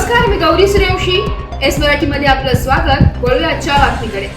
नमस्कार, मी गौरी सूर्यवंशी. एस मराठीमध्ये आपलं स्वागत. वळूया आजच्या बातमीकडे.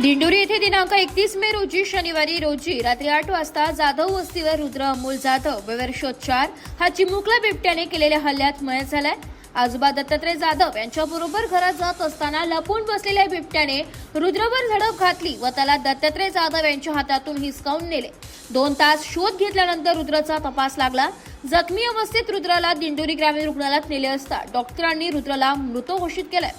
दिंडोरी येथे दिनांक 31 मे रोजी शनिवारी रोजी रात्री 8 वाजता जाधव वस्तीवर रुद्र अमोल जाधव वयवर्ष 4 हा चिमुकला बिबट्याने केलेल्या हल्ल्यात मयत झालाय. आजोबा दत्तात्रय जाधव यांच्याबरोबर घरात जात असताना लपून बसलेल्या बिबट्याने रुद्रवर झडप घातली व त्याला दत्तात्रय जाधव यांच्या हातातून हिसकावून नेले. 2 तास शोध घेतल्यानंतर रुद्राचा तपास लागला. जखमी अवस्थेत रुद्राला दिंडोरी ग्रामीण रुग्णालयात नेले असता डॉक्टरांनी रुद्राला मृत घोषित केलाय.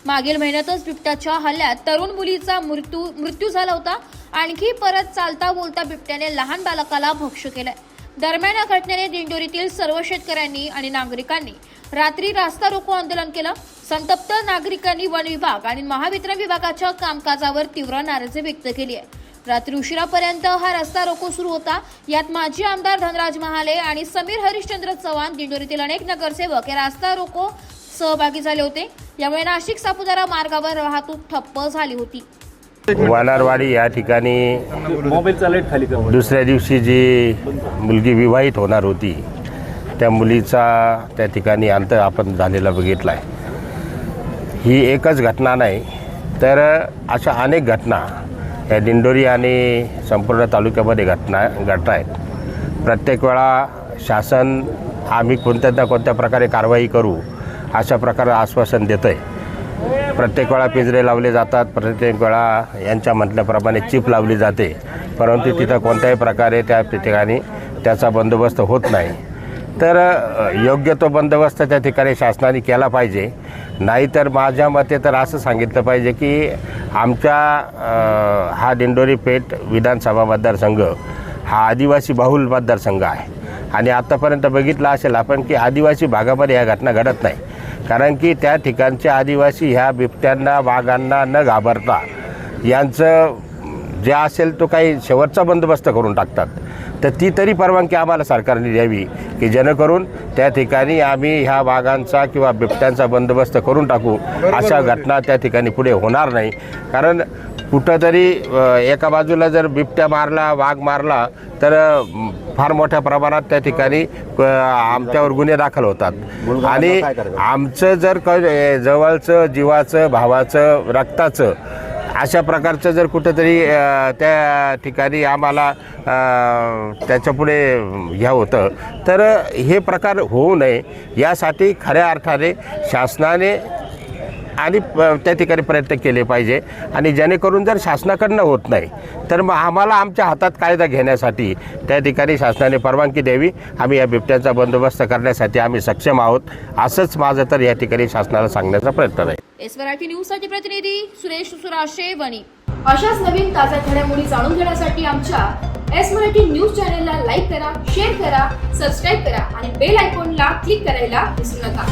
मागील महिन्यातच बिबट्याच्या हल्ल्यात तरुण मुलीचा मृत्यू झाला होता. आणखी परत चालता बोलता बिबट्याने लहान बालकाला भक्ष्य केलाय. दरम्यान या घटनेने दिंडोरीतील सर्व शेतकऱ्यांनी आणि नागरिकांनी रात्री रास्ता रोको आंदोलन केलं. संतप्त नागरिकांनी वन विभाग आणि महावितरण विभागाच्या कामकाजावर तीव्र नाराजी व्यक्त केली आहे. रात्री उशिरापर्यंत हा रस्ता रोको सुरू होता. यात माजी आमदार धनराज महाले आणि समीर हरिश्चंद्र चव्हाण, दिंडोरीतील अनेक नगरसेवक हे रास्ता रोको सहभागी झाले होते. यामुळे नाशिक सापुतारा मार्गावर वाहतूक ठप्प झाली होती. वानारवाडी या ठिकाणी दुसऱ्या दिवशी जी मुलगी विवाहित होणार होती त्या मुलीचा त्या ठिकाणी अंत आपण झालेला बघितला आहे. ही एकच घटना नाही तर अशा अनेक घटना या दिंडोरी आणि संपूर्ण तालुक्यामध्ये घडत आहेत. प्रत्येक वेळा शासन आम्ही कोणत्या ना कोणत्या प्रकारे कारवाई करू अशा प्रकारे आश्वासन देतं आहे. प्रत्येक वेळा पिंजरे लावले जातात, प्रत्येक वेळा यांच्या म्हटल्याप्रमाणे चिप लावली जाते, परंतु तिथं कोणत्याही प्रकारे त्या ठिकाणी त्याचा बंदोबस्त होत नाही. तर योग्य तो बंदोबस्त त्या ठिकाणी शासनाने केला पाहिजे. नाहीतर माझ्या मते तर असं सांगितलं पाहिजे की आमच्या हा दिंडोरी पेठ विधानसभा मतदारसंघ हा आदिवासी बहुल मतदारसंघ आहे आणि आत्तापर्यंत बघितलं असेल आपण की आदिवासी भागामध्ये ह्या घटना घडत नाही. कारण की त्या ठिकाणचे आदिवासी ह्या बिबट्यांना वाघांना न घाबरता यांचं जे असेल तो काही शेवटचा बंदोबस्त करून टाकतात. तर ती तरी परवानगी आम्हाला सरकारने द्यावी की जेणेकरून त्या ठिकाणी आम्ही ह्या वाघांचा किंवा बिबट्यांचा बंदोबस्त करून टाकू. अशा घटना त्या ठिकाणी पुढे होणार नाही. कारण कुठंतरी एका बाजूला जर बिबट्या मारला, वाघ मारला तर फार मोठ्या प्रमाणात त्या ठिकाणी आमच्यावर गुन्हे दाखल होतात आणि आमचं जर जवळचं जीवाचं भावाचं रक्ताचं अशा प्रकारचं जर कुठंतरी त्या ठिकाणी आम्हाला त्याच्यापुढे ह्या होतं तर हे प्रकार होऊ नये यासाठी खऱ्या अर्थाने शासनाने आणि त्या ठिकाणी प्रयत्न केले पाहिजे. आणि जेणेकरून जर शासनाकडनं होत नाही तर मग आम्हाला आमच्या हातात कायदा घेण्यासाठी त्या ठिकाणी शासनाने परवानगी द्यावी. आम्ही या बिबट्यांचा बंदोबस्त करण्यासाठी आम्ही सक्षम आहोत असंच माझं तर या ठिकाणी शासनाला सांगण्याचा प्रयत्न आहे. एस मराठी न्यूजसाठी प्रतिनिधी सुरेश सुराशे वणी. अशाच नवीन ताज्या घडामोडी जाणून घेण्यासाठी आमच्या एस मराठी न्यूज चॅनलला लाईक करा, शेअर करा, सबस्क्राईब करा आणि बेल आयकॉनला क्लिक करायला विसरू नका.